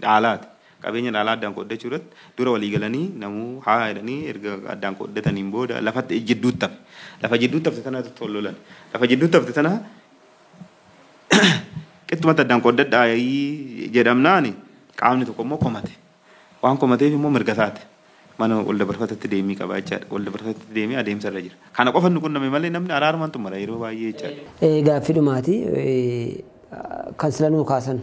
dhaalaati. Qabeenya dhaalaa addaan qooddachuu irratti dura walii galanii namuu haa jedhanii erga addaan qooddataniin booda lafatti jidduutti hafe. Lafa jidduutti hafte sana tol lolan. Lafa jidduutti hafte sana qixxumatti addaan qooddadhaa jedhamnaan qaamni tokko immoo komate. Waan komateef immoo mirga isaati. Mana wal dabarfatatti deemii qabaa jechaadha. Wal dabarfatatti deemee adeemsa irra jira. Kana qofa nu qunname malee namni araarumaan xumura yeroo baay'ee jechaadha. Gaaffii dhumaati kan sila nuu kaasan.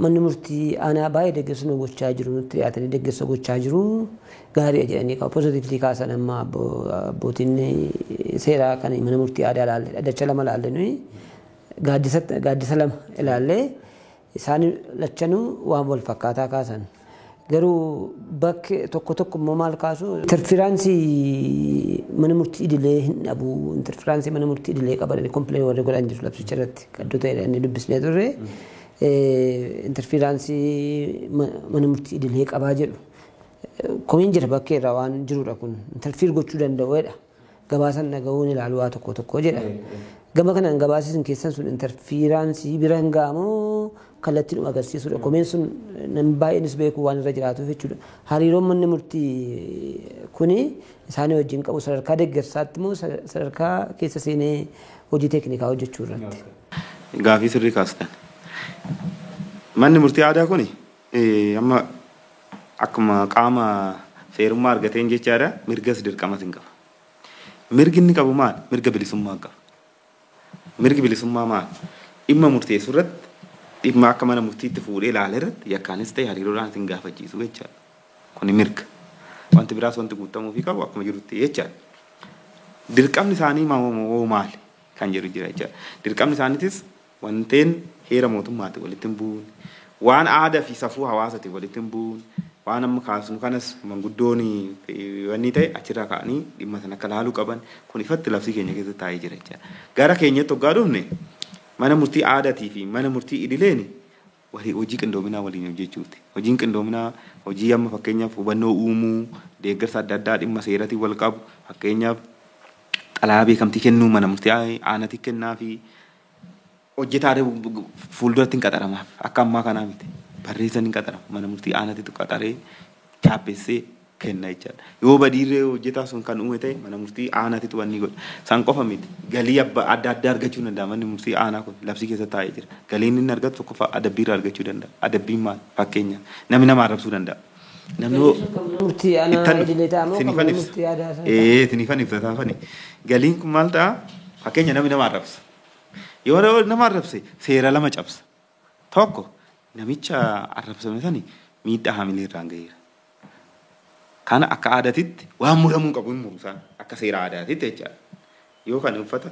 Manni murtii aanaa baay'ee deeggarsa nu gochaa jiru nutti dhiyaatanii deeggarsa gochaa jiru gaarii jedhanii qabu pozitiivlii kaasan amma abbootiin seeraa kan mana murtii aadaa ilaalle dhaddacha lama ilaalle nuyi gaaddisa lama ilaalle isaan lachanuu waan wal fakkaataa kaasan. Garuu bakki tokko immoo maal kaasu interferaansii mana murtii idilee hin dhabu interferaansii mana murtii idilee qaban kompileen warri godhan jiru labsicha irratti qaddoo ta'edha inni dubbisnee turre interferaansii mana murtii idilee qabaa jedhu komiin jira bakkee irraa waan jirudha kun interfiir gochuu danda'uudha gabaasan dhaga'uun ilaalu waa tokko jedha gama kanaan gabaasisin keessan sun interferaansii bira hin ga'amoo kallattii nu agarsiisudha. Komeen sun namni baay'eenis beekuu waan irra jiraatuuf jechuudha. Hariiroon manni murtii kuni isaanii wajjin qabu sadarkaa deeggarsaatti moo sadarkaa keessa seenee hojii teeknikaa hojjechuu irratti. Gaafii sirrii kaastan. Manni murtii aadaa kuni amma akkuma qaama seerummaa argateen jechaadha mirgas dirqamas hin qaba. Mirgi inni qabu maal? Mirga bilisummaa qaba. Mirgi bilisummaa maal? Dhimma murteessu irratti dhimma akka mana murtiitti fuudhee ilaale irratti yakkaanis ta'e hariiroodhaan isin gaafachiisu jechaadha. Kuni mirga. Wanti biraas wanti guutamuufii qabu akkuma jirutti jechaadha. Dirqamni isaanii moo maali kan jedhu jira jechaadha. Dirqamni isaaniitis wanteen heera mootummaatti walitti hin buune waan aadaa fi safuu hawaasaati walitti hin buune waan amma kaasnu kanas manguddoon wanni ta'e achirraa ka'anii dhimma sana akka laaluu qaban kun ifatti labsii keenya keessatti taa'ee jira jechaadha. Gara keenyatti hoggaa dhufne mana murtii aadaatii fi mana murtii idileen hojii qindoominaa waliin hojjechuuti. Hojiin qindoominaa hojii amma fakkeenyaaf hubannoo uumuu deeggarsa adda addaa dhimma seeratiin wal qabu fakkeenyaaf xalaa beekamtii kennuu mana murtii aanaatii kennaa fi hojjetaa fuulduratti hin qaxaramaaf akka ammaa kanaa miti barreessan hin qaxaramu mana murtii aanaatiitu qaxaree chaappessee kenna jechaadha. Yoo badiirree hojjetaa sun kan uume ta'e mana murtii aanaatiitu wanni godha. San qofa miti galii adda addaa argachuu danda'a manni murtii aanaa kun labsii keessa taa'ee jira. Galiin inni argatu tokkoffaa adabbiirraa argachuu danda'a. Adabbiin maal fakkeenyaaf namni nama arrabsuu danda'a. Murtii aanaa idilee ta'amoo murtii aadaa sana. Tinifan ibsataafani. Galiin kun maal ta'a fakkeenya namni nama arrabsa. Yoo nama arrabse seera lama cabsa. Tokko namicha arrabsame sani miidhaa hamilee irraan gaheera. Kana akka aadaatitti waan muramuu qabu hin murusaan akka seera aadaatitti jechaadha. Yoo kan uffata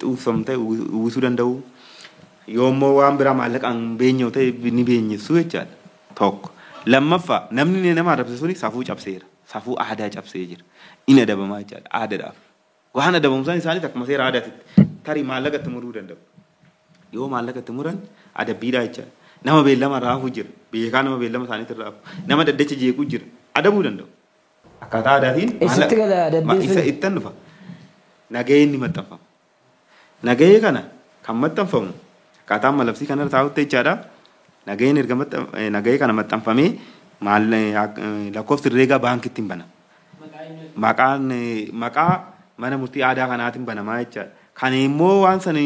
xuufam ta'e uwwisuu danda'u yoo immoo waan biraa maallaqaan beenyoo ta'e ni beenyessu jechaadha. Tokko lammaffaa namni nama arrabse suni safuu cabseera. Safuu aadaa cabsee jira. Inni adabamaa jechaadha aadaadhaaf. Waan adabamsaan isaaniis akkuma seera aadaatitti tarii maallaqatti muruu danda'u. Yoo maallaqatti muran adabbiidhaa jechaadha. Nama beellama raafuu jira. Beekaa nama beellama isaaniitti raafu. Nama daddacha jeequu jira. Adabuu danda'u. Akkaataa aadaatiin Eessatti gala adabbiin isa sun? ittan dhufa. Nagaheen ni maxxanfama. Nagahee kana kan maxxanfamu akkaataa amma labsii kanarra taa'utti jechaadha. Nagaheen erga nagahee kana maxxanfamee lakkoofsi herreegaa baankitti hin banama. Maqaa mana murtii aadaa kanaatiin banamaa jechaadha. Kan immoo waan san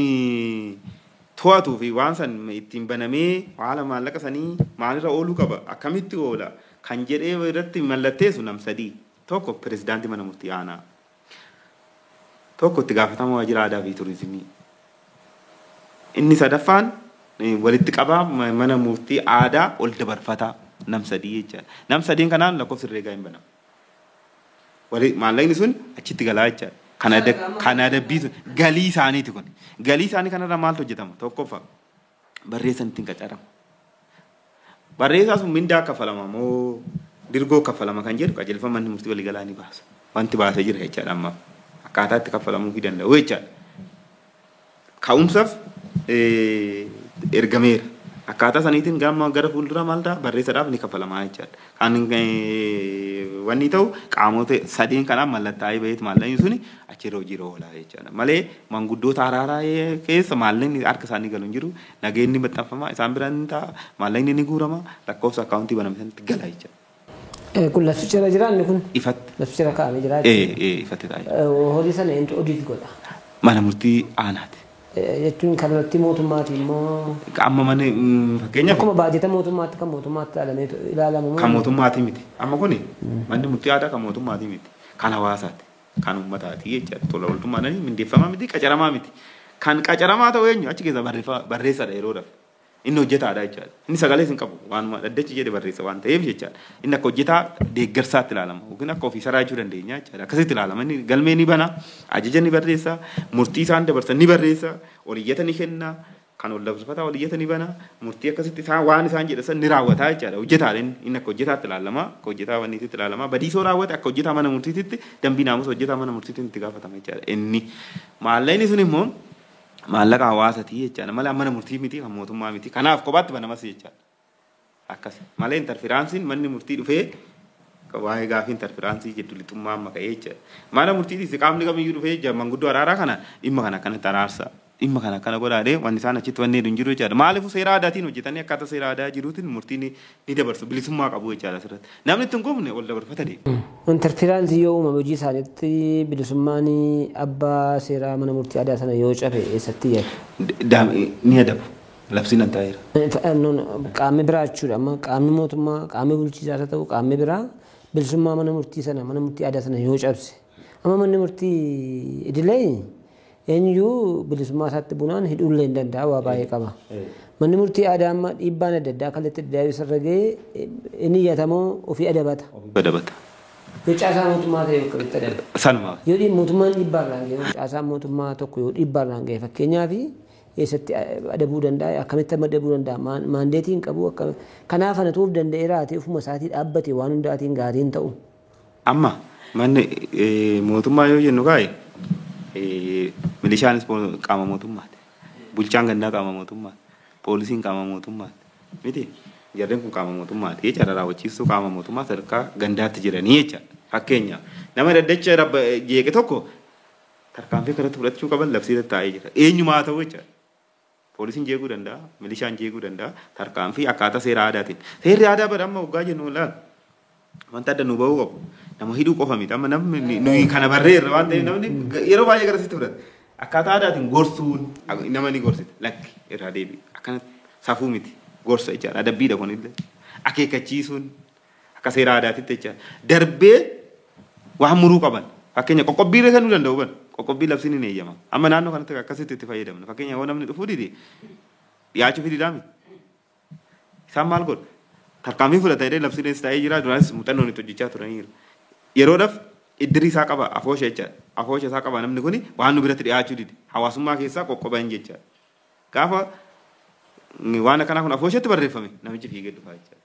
to'atuu fi waan san ittiin banamee haala maallaqa sanii maalirra ooluu qaba akkamitti oola kan jedhee irratti mallatteessu nam sadii tokko pirezidaantii mana murtii aanaa tokko itti gaafatama waajjira aadaa fi turizimii inni sadaffaan walitti qabaa mana murtii aadaa ol dabarfataa nam sadii jechaadha. Nam sadiin kanaan lakkoofsi herreegaa hin banamu. Maallaqni sun achitti galaa jechaadha. Kan adabbii sun galii isaaniiti kun. Galii isaanii kanarra maaltu hojjetama? Tokkoffaa barreessan ittiin qacarama. Barreessaa sun mindaa kaffalama moo dirgoo kaffalama kan jedhu qajeelfama manni murtii waliigalaa ni baasa. Wanti baasee jira jechaadha ammaaf. Akkaataa itti kaffalamuu fi danda'u jechaadha. Ka'umsaaf ergameera. Akkaataa saniitiin gara fuuldura maal ta'a barreessaadhaaf ni kaffalamaa jechaadha. Kan wanni ta'u qaamota sadeen kanaan mallattaa'ee baheet maallaqni suni achirra hojiirra oolaa jechaadha. Malee manguddoota araaraa keessa maallaqni harka isaanii galu hin jiru. Nageenyi maxxanfama isaan biraan ni ta'a maallaqni ni guurama lakkoofsa akkaawuntii baname sanatti gala jechaadha. Kun labsicha irra jiraanni kun? Ifatti. Labsicha irra kaa'amee jira. Ifatti ta'a. Horii sana eenyu hojiitti godha? Mana murtii aanaati. Jechuun kallattii mootummaati immoo amma mana fakkeenyaaf akkuma baajeta mootummaatti kan mootummaatti ilaalamu kan mootummaati miti amma kuni manni murtii aadaa kan mootummaati miti kan hawaasaati kan uummataati jechaadha tola ooltummaadhaan mindeeffamaa miti qacaramaa miti kan qacaramaa ta'u eenyu achi keessa barreessadha yeroodhaaf inni hojjetaadha jechaadha inni sagalee hin qabu waanuma dhaddachi jedhe barreessa waan ta'eef jechaadha inni akka hojjetaa deeggarsaatti ilaalama yookiin akka ofiisaraa jechuu dandeenya jechaadha akkasitti ilaalama inni galmee ni bana ajaja ni barreessa murtii isaan dabarsan ni barreessa oliyyata ni kenna kan ol dabarfataa oliyyata ni bana murtii akkasitti isaan waan isaan jedhan ni raawwataa jechaadha hojjetaadha inni akka hojjetaatti ilaalama akka hojjetaa wanniititti ilaalama badiisoo raawwate akka hojjetaa mana murtiititti dambii naamusa hojjetaa mana murtiitti itti gaafatama jechaadha inni maallaqni sun immoo maallaqa hawaasaati jechaadha malee mana murtii miti kan mootummaa miti kanaaf kophaatti banamas jechaadha akkas malee interfiraansiin manni murtii dhufee waa'ee gaafii interfiraansii jedhu lixummaa amma ka'ee jechaadha mana murtiitis qaamni kamiyyuu dhufee manguddoo araaraa kana dhimma kana akkanatti araarsa dhimma kana godhaadhee wanni isaan achitti wanni hin jiru jechaadha. Maaliif seera aadaatiin hojjetanii akkaataa seera aadaa jiruutiin murtii ni dabarsu bilisummaa qabu jechaadha asirratti. Namni ittiin gofne ol dabarfata deema. Interferaansii yoo uumame hojii isaaniitti bilisummaan abbaa seeraa mana murtii aadaa sana yoo cabe eessatti yaadu? Ni adabu. Labsiin adda jira. Qaamni biraa jechuudha. Amma qaamni mootummaa qaamni bulchiisaa haa ta'u qaamni biraa bilisummaa mana murtii sana mana murtii aadaa sana yoo cabse amma manni murtii idilee eenyuu bilisummaa isaatti bunaan hidhuullee hin danda'a waa baay'ee qaba. Manni murtii aadaa amma dhiibbaan adda addaa kallattii adda addaa irra gahee inni iyyatamoo ofii adabata. Adabata. Yoo caasaa mootummaa ta'e akkamitti adabata? Sanuma. Yoo mootummaan dhiibbaarraan gahee caasaan mootummaa tokko yoo dhiibbaarraan gahee fakkeenyaaf eessatti adabuu danda'a akkamitti adabuu danda'a maandeetiin qabu kanaaf anatuuf danda'eeraati ofuma isaatii dhaabbate waan hundaatiin gaariin ta'u. Amma manni mootummaa yoo jennu gaa'e milishaanis qaama mootummaati. Bulchaan gandaa qaama mootummaati. Poolisiin qaama mootummaati. Miti jarreen kun qaama mootummaati. Jecha raawwachiistuu qaama mootummaa sadarkaa gandaatti jiranii jecha fakkeenyaaf nama daddacha jeeqe tokko tarkaanfii kanatti fudhachuu qaban labsii taa'ee jira. Eenyumaa ta'u jecha. Poolisiin jeequu danda'a, milishaan jeequu danda'a, tarkaanfii akkaataa seera aadaatiin. Seerri aadaa bara amma waggaa jennu ilaala. Wanta adda nu bahuu qabu. Nama hidhuu qofa miti. Amma namni nuyi kana barreerra waan ta'eef namni yeroo baay'ee garasitti fudhata. Akkaataa aadaatiin gorsuun nama ni gorsita. Lakki irraa deebi. Akkanatti safuu miti. Gorsa jechaadha. Adabbiidha kunillee. Akeekkachiisuun akka seera aadaatitti jechaadha. Darbee waan muruu qaban. Fakkeenya qoqqobbii kennuu danda'u ban. Qoqqobbii labsiin hin eeyyama. Amma naannoo kanatti akkasitti itti fayyadamna. Fakkeenya yoo namni dhufuu dide dhiyaachuu fidiidhaami. Isaan maal godhu? Tarkaanfii fudhata jedhee labsiinis taa'ee jira. Duraanis muuxannoon itti hojjechaa turaniiru. Yeroodhaaf iddirii isaa qaba. Afoosha jechaadha. Afoosha isaa qaba namni kuni waan nu biratti dhiyaachuu dide. Hawaasummaa keessaa qoqqoban jechaadha. Gaafa waan akkanaa kun afooshatti barreeffame namichi fiigee dhufaa jechaadha.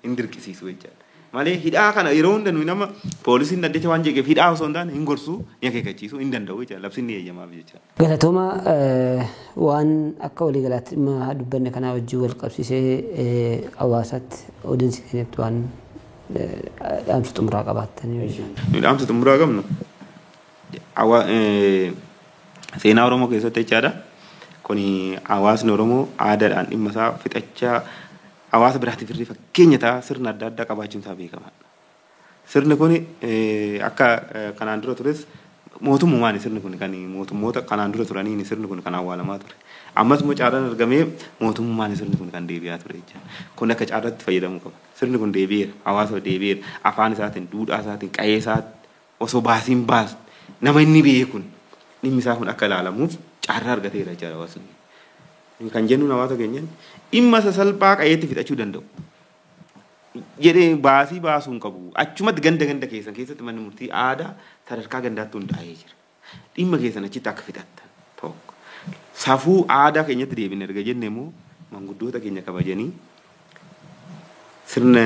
Hin dirqisiisu jechaadha. Malee hidhaa kana yeroo hunda nuyi nama poolisiin daddacha waan jeeqeef hidhaa osoo hin taane hin gorsuu ni akeekkachiisuu hin danda'u jechaadha. Labsiin ni eeyyamaaf jechaadha. Galatooma waan akka waliigalaatti dhimma dubbanne kanaa wajjin wal qabsiisee hawaasaatti odeessi keenyatti waan dhaamsa xumuraa qabaattanii. Dhaamsa xumuraa qabnu seenaa Oromoo keessatti jechaadha. Kuni hawaasni Oromoo aadaadhaan dhimma isaa fixachaa hawaasa biraatiif irraa fakkeenya ta'a sirna adda addaa qabaachuun isaa beekamaadha. Sirni kun akka kanaan dura tures mootummaan sirni kun kan mootummoota kanaan dura turaniin sirni kun kan awwaalamaa ture. Ammas immoo caarraan argamee mootummaan sirni kun kan deebi'aa ture jechuudha. Kun akka caarraatti fayyadamuu qaba. Sirni kun deebi'eera, hawaasa deebi'eera, afaan isaatiin, duudhaa isaatiin, qayyee isaatiin osoo baasiin baasu nama inni beekun dhimmi isaa kun akka ilaalamuuf caarraa argateera jechuudha hawaasni. Kan jennuun hawaasa keenyaan dhimma sasalphaa qayyeetti fixachuu danda'u. Jedhee baasii baasuu hin qabu. Achumatti ganda keessatti manni murtii aadaa sadarkaa gandaatti hundaa'ee jira. Dhimma keessan achitti akka fixattan tokko. Safuu aadaa keenyatti deebine erga jenne immoo manguddoota keenya kabajanii sirna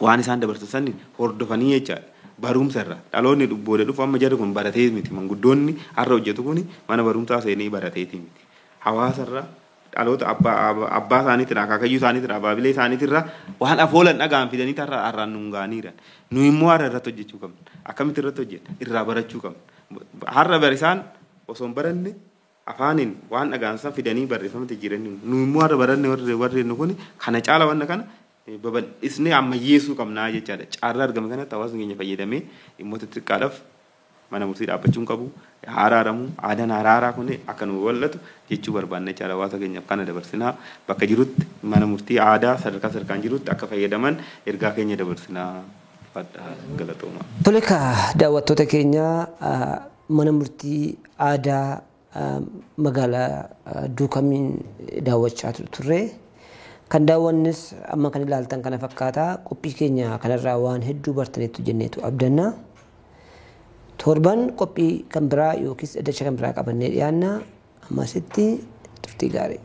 waan isaan dabarsan hordofanii jechaadha. Barumsa irraa dhaloonni booda dhufu amma jarri kun baratee miti. Manguddoonni har'a hojjetu kun mana barumsaa seenee barateeti miti. Hawaasa irraa dhaloota abbaa isaaniitirraa akaakayyuu isaaniitirraa abaabilee isaaniitirraa waan afoolan dhagaan fidanii har'aan nuun gaaniidha. Nu immoo har'a irratti hojjechuu qabna. Akkamitti irratti hojjenna? Irraa barachuu qabna. Har'a barisaan osoo hin baranne afaaniin waan dhagaan san fidanii barreeffamatti jiranii nu immoo har'a baranne warri kun kana caala wanna kana babal'isnee ammayyeessuu qabnaa jechaadha. Caarraa argame kanatti hawaasni keenya fayyadamee dhimmoota xixiqqaadhaaf mana murtii dhaabbachuun qabu. Haaraaramu aadaan haaraaraa kun akka nu wallatu jechuu barbaanne jechaadha. Hawaasa keenyaaf kana dabarsinaa bakka jirutti mana murtii aadaa sadarkaan jirutti akka fayyadaman ergaa keenya dabarsinaa galatooma. Tole daawwattoota keenya mana murtii aadaa magaalaa Duukamiin daawwachaa turre. Kan daawwannis amma kan ilaaltan kana fakkaata. Qophii keenya kanarraa waan hedduu bartaniitu jenneetu abdanna. Torban qophii kan biraa yookiis dhaddacha kan biraa qabannee dhiyaanna. Ammasitti turtii gaarii.